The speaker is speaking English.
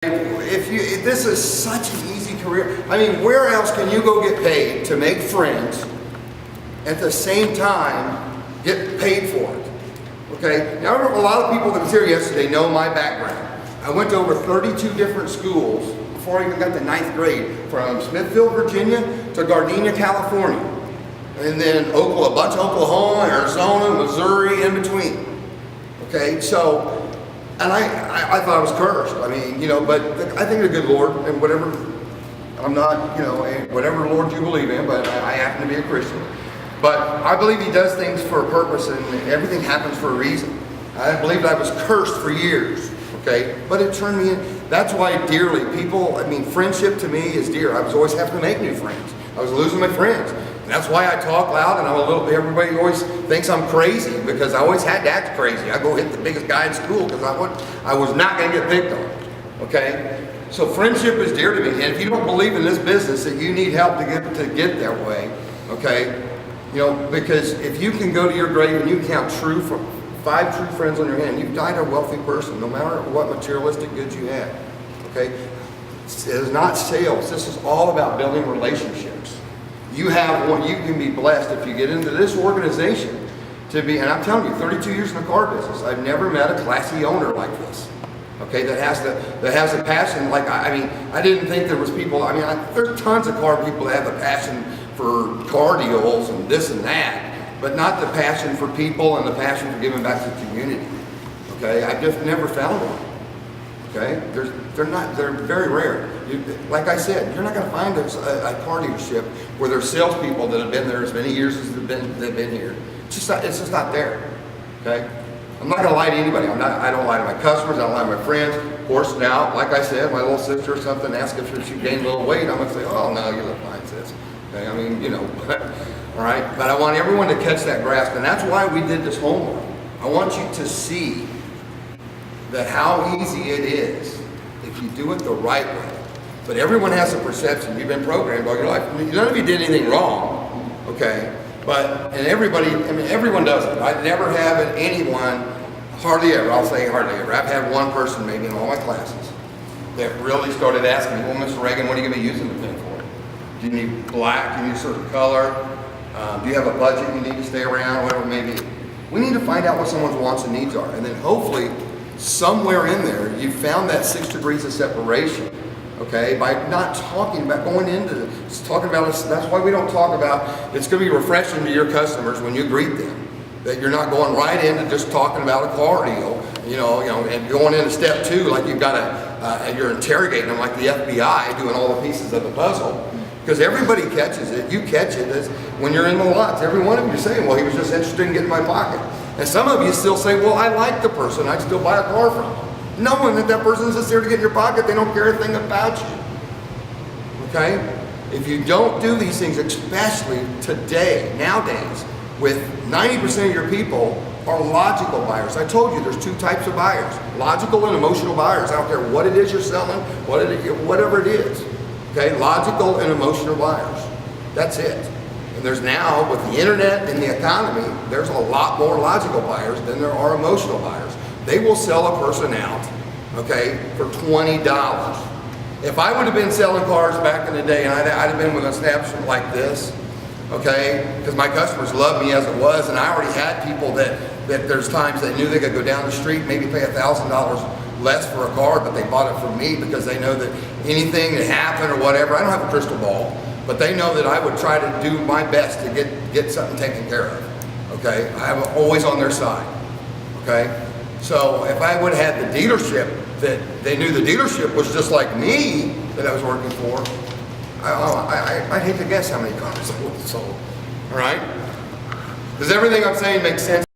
If this is such an easy career, I mean, where else can you go get paid to make friends at the same time get paid for it? Okay, now a lot of people that was here yesterday know my background. I went to over 32 different schools before I even got to 9th grade, from Smithfield, Virginia to Gardena, California, and then a bunch of Oklahoma, Arizona, Missouri, in between. Okay, so. And I thought I was cursed. I mean, but I think the good Lord, and whatever, I'm not, whatever Lord you believe in, but I happen to be a Christian. But I believe He does things for a purpose, and everything happens for a reason. I believed I was cursed for years, okay? But it turned me in. That's why dearly, friendship to me is dear. I was always having to make new friends. I was losing my friends. That's why I talk loud, and I'm a little bit, everybody always thinks I'm crazy because I always had to act crazy. I go hit the biggest guy in school because I was not going to get picked on, okay? So friendship is dear to me, and if you don't believe in this business that you need help to get that way, okay? Because if you can go to your grave and you count 5 true friends on your hand, you've died a wealthy person, no matter what materialistic goods you have, okay? It is not sales. This is all about building relationships. You have one. You can be blessed if you get into this organization to be. And I'm telling you, 32 years in the car business, I've never met a classy owner like this. Okay, that has the passion. Like I didn't think there was people. There's tons of car people that have the passion for car deals and this and that, but not the passion for people and the passion for giving back to the community. Okay, I've just never found one. Okay, they're very rare. Like I said, you're not going to find a car dealership where there's salespeople that have been there as many years as they've been here. It's just not there. Okay, I'm not going to lie to anybody. I don't lie to my customers. I don't lie to my friends. Of course, now, like I said, my little sister or something asks if she gained a little weight. I'm going to say, oh no, you look fine, sis. Okay, all right. But I want everyone to catch that grasp, and that's why we did this homework. I want you to see that how easy it is if you do it the right way. But everyone has a perception. You've been programmed all your life. None of you did anything wrong, okay? And everyone does it. I never have anyone, hardly ever, I'll say hardly ever. I've had one person maybe in all my classes that really started asking me, well, Mr. Ragan, what are you going to be using the pen for? Do you need black? Do you need a certain color? Do you have a budget you need to stay around? Whatever it may be. We need to find out what someone's wants and needs are. And then hopefully, somewhere in there, you found that 6 degrees of separation, okay, by not talking about going into this, talking about this. That's why we don't talk about, it's going to be refreshing to your customers when you greet them, that you're not going right into just talking about a car deal, and going into step 2 like you've got you're interrogating them like the FBI doing all the pieces of the puzzle, because everybody catches it. You catch it as when you're in the lots. Every one of you are saying, well, he was just interested in getting my pocket. And some of you still say, well, I like the person, I'd still buy a car from them. Knowing that person's just there to get in your pocket, they don't care a thing about you. Okay? If you don't do these things, especially today, nowadays, with 90% of your people are logical buyers. I told you there's 2 types of buyers, logical and emotional buyers. I don't care what it is you're selling, whatever it is. Okay? Logical and emotional buyers. That's it. And there's now, with the internet and the economy, there's a lot more logical buyers than there are emotional buyers. They will sell a person out, okay, for $20. If I would have been selling cars back in the day, and I'd have been with a snapshot like this, okay, because my customers loved me as it was, and I already had people that there's times they knew they could go down the street, maybe pay $1,000 less for a car, but they bought it from me because they know that anything that happened or whatever, I don't have a crystal ball, but they know that I would try to do my best to get something taken care of, okay? I'm always on their side, okay? So if I would have had the dealership that they knew the dealership was just like me that I was working for, I'd hate to guess how many cars I would have sold, all right? Does everything I'm saying make sense?